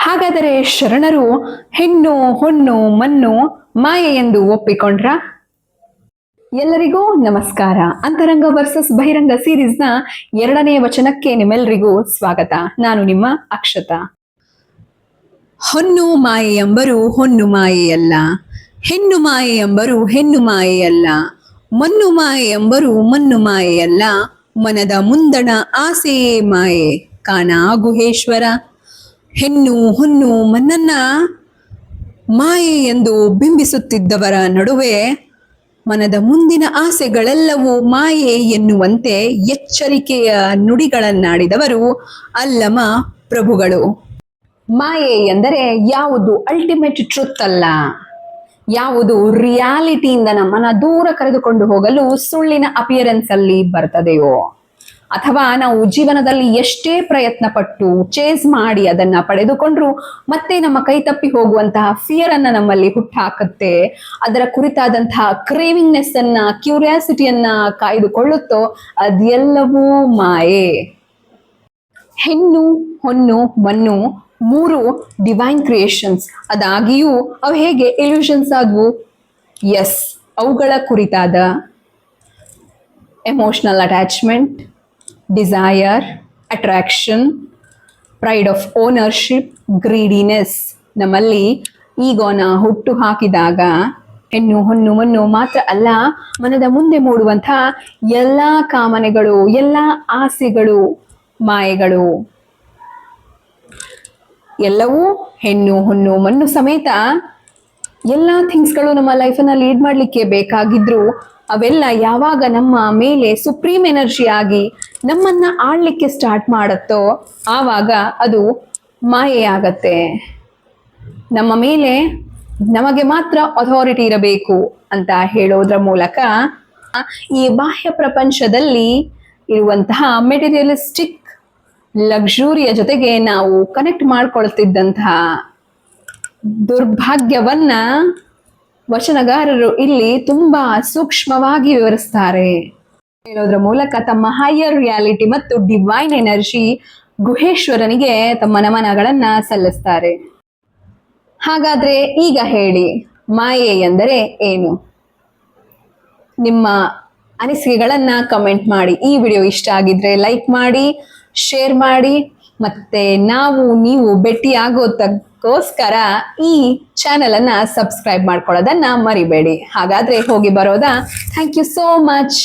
ಹಾಗಾದರೆ ಶರಣರು ಹೆಣ್ಣು ಹೊನ್ನು ಮಣ್ಣು ಮಾಯೆ ಎಂದು ಒಪ್ಪಿಕೊಂಡ್ರ? ಎಲ್ಲರಿಗೂ ನಮಸ್ಕಾರ. ಅಂತರಂಗ ವರ್ಸಸ್ ಬಹಿರಂಗ ಸೀರೀಸ್ನ 2ನೇ ವಚನಕ್ಕೆ ನಿಮ್ಮೆಲ್ಲರಿಗೂ ಸ್ವಾಗತ. ನಾನು ನಿಮ್ಮ ಅಕ್ಷತಾ. ಹೊನ್ನು ಮಾಯೆಯೆಂಬರು ಹೊನ್ನು ಮಾಯೆಯಲ್ಲ, ಹೆಣ್ಣು ಮಾಯೆಯೆಂಬರು ಹೆಣ್ಣು ಮಾಯೆಯಲ್ಲ, ಮಣ್ಣು ಮಾಯೆಯೆಂಬರು ಮಣ್ಣು ಮಾಯೆಯಲ್ಲ, ಮನದ ಮುಂದಣ ಆಸೆಯೇ ಮಾಯೆ ಕಾಣ ಗುಹೇಶ್ವರ. ಹೆಣ್ಣು ಹೊನ್ನು ಮಣ್ಣನ್ನ ಮಾಯೆ ಎಂದು ಬಿಂಬಿಸುತ್ತಿದ್ದವರ ನಡುವೆ ಮನದ ಮುಂದಿನ ಆಸೆಗಳೆಲ್ಲವೂ ಮಾಯೆ ಎನ್ನುವಂತೆ ಎಚ್ಚರಿಕೆಯ ನುಡಿಗಳನ್ನಾಡಿದವರು ಅಲ್ಲಮ ಪ್ರಭುಗಳು. ಮಾಯೆ ಎಂದರೆ ಯಾವುದು ಅಲ್ಟಿಮೇಟ್ ಟ್ರುತ್ ಅಲ್ಲ, ಯಾವುದು ರಿಯಾಲಿಟಿಯಿಂದ ನಮ್ಮನ್ನ ದೂರ ಕರೆದುಕೊಂಡು ಹೋಗಲು ಸುಳ್ಳಿನ ಅಪಿಯರೆನ್ಸ್ ಅಲ್ಲಿ ಬರ್ತದೆಯೋ, ಅಥವಾ ನಾವು ಜೀವನದಲ್ಲಿ ಎಷ್ಟೇ ಪ್ರಯತ್ನ ಪಟ್ಟು ಚೇಸ್ ಮಾಡಿ ಅದನ್ನ ಪಡೆದುಕೊಂಡ್ರು ಮತ್ತೆ ನಮ್ಮ ಕೈ ತಪ್ಪಿ ಹೋಗುವಂತಹ ಫಿಯರ್ ಅನ್ನ ನಮ್ಮಲ್ಲಿ ಹುಟ್ಟಾಕತ್ತೆ, ಅದರ ಕುರಿತಾದಂತಹ ಕ್ರೇವಿಂಗ್ನೆಸ್ ಅನ್ನ, ಕ್ಯೂರಿಯಾಸಿಟಿಯನ್ನ ಕಾಯ್ದುಕೊಳ್ಳುತ್ತೋ ಅದೆಲ್ಲವೂ ಮಾಯೆ. ಹೆಣ್ಣು ಹೊನ್ನು ಮಣ್ಣು 3 ಡಿವೈನ್ ಕ್ರಿಯೇಷನ್ಸ್. ಅದಾಗಿಯೂ ಅವು ಹೇಗೆ ಇಲ್ಯೂಷನ್ಸ್ ಆದವು? ಎಸ್, ಅವುಗಳ ಕುರಿತಾದ emotional attachment, desire, attraction, pride of ownership, greediness ನಮ್ಮಲ್ಲಿ ಈಗೋನ ಹುಟ್ಟು ಹಾಕಿದಾಗ ಹೆಣ್ಣು ಹೊನ್ನು ಮಣ್ಣು ಮಾತ್ರ ಅಲ್ಲ, ಮನದ ಮುಂದೆ ಮೂಡುವಂತಹ ಎಲ್ಲ ಕಾಮನೆಗಳು, ಎಲ್ಲ ಆಸೆಗಳು ಮಾಯೆಗಳು, ಎಲ್ಲವೂ ಹೆಣ್ಣು ಹೊನ್ನು ಮಣ್ಣು ಸಮೇತ ಎಲ್ಲ ಥಿಂಗ್ಸ್ಗಳು ನಮ್ಮ ಲೈಫನ್ನ ಲೀಡ್ ಮಾಡಲಿಕ್ಕೆ ಬೇಕಾಗಿದ್ರು ಅವೆಲ್ಲ ಯಾವಾಗ ನಮ್ಮ ಮೇಲೆ ಸುಪ್ರೀಂ ಎನರ್ಜಿ ಆಗಿ ನಮ್ಮನ್ನ ಆಳ್ಲಿಕ್ಕೆ ಸ್ಟಾರ್ಟ್ ಮಾಡುತ್ತೋ ಆವಾಗ ಅದು ಮಾಯೆ ಆಗತ್ತೆ. ನಮ್ಮ ಮೇಲೆ ನಮಗೆ ಮಾತ್ರ ಅಥಾರಿಟಿ ಇರಬೇಕು ಅಂತ ಹೇಳೋದ್ರ ಮೂಲಕ ಈ ಬಾಹ್ಯ ಪ್ರಪಂಚದಲ್ಲಿ ಇರುವಂತಹ ಮೆಟೀರಿಯಲಿಸ್ಟಿಕ್ ಲಕ್ಸುರಿಯ ಜೊತೆಗೆ ನಾವು ಕನೆಕ್ಟ್ ಮಾಡ್ಕೊಳ್ತಿದ್ದಂತಹ ದುರ್ಭಾಗ್ಯವನ್ನ ವಚನಗಾರರು ಇಲ್ಲಿ ತುಂಬಾ ಸೂಕ್ಷ್ಮವಾಗಿ ವಿವರಿಸ್ತಾರೆ. ಹೇಳೋದ್ರ ಮೂಲಕ ತಮ್ಮ ಹೈಯರ್ ರಿಯಾಲಿಟಿ ಮತ್ತು ಡಿವೈನ್ ಎನರ್ಜಿ ಗುಹೇಶ್ವರನಿಗೆ ತಮ್ಮ ನಮನಗಳನ್ನ ಸಲ್ಲಿಸ್ತಾರೆ. ಹಾಗಾದ್ರೆ ಈಗ ಹೇಳಿ, ಮಾಯೆ ಎಂದರೆ ಏನು? ನಿಮ್ಮ ಅನಿಸಿಕೆಗಳನ್ನ ಕಮೆಂಟ್ ಮಾಡಿ. ಈ ವಿಡಿಯೋ ಇಷ್ಟ ಆಗಿದ್ರೆ ಲೈಕ್ ಮಾಡಿ, ಶೇರ್ ಮಾಡಿ, ಮತ್ತೆ ನೀವು ಭೇಟಿ ಆಗೋದಕ್ಕೋಸ್ಕರ ಈ ಚಾನೆಲ್ ಅನ್ನ ಸಬ್ಸ್ಕ್ರೈಬ್ ಮಾಡ್ಕೊಳ್ಳೋದನ್ನ ಮರಿಬೇಡಿ. ಹಾಗಾದ್ರೆ ಹೋಗಿ ಬರೋದಾ? Thank you so much.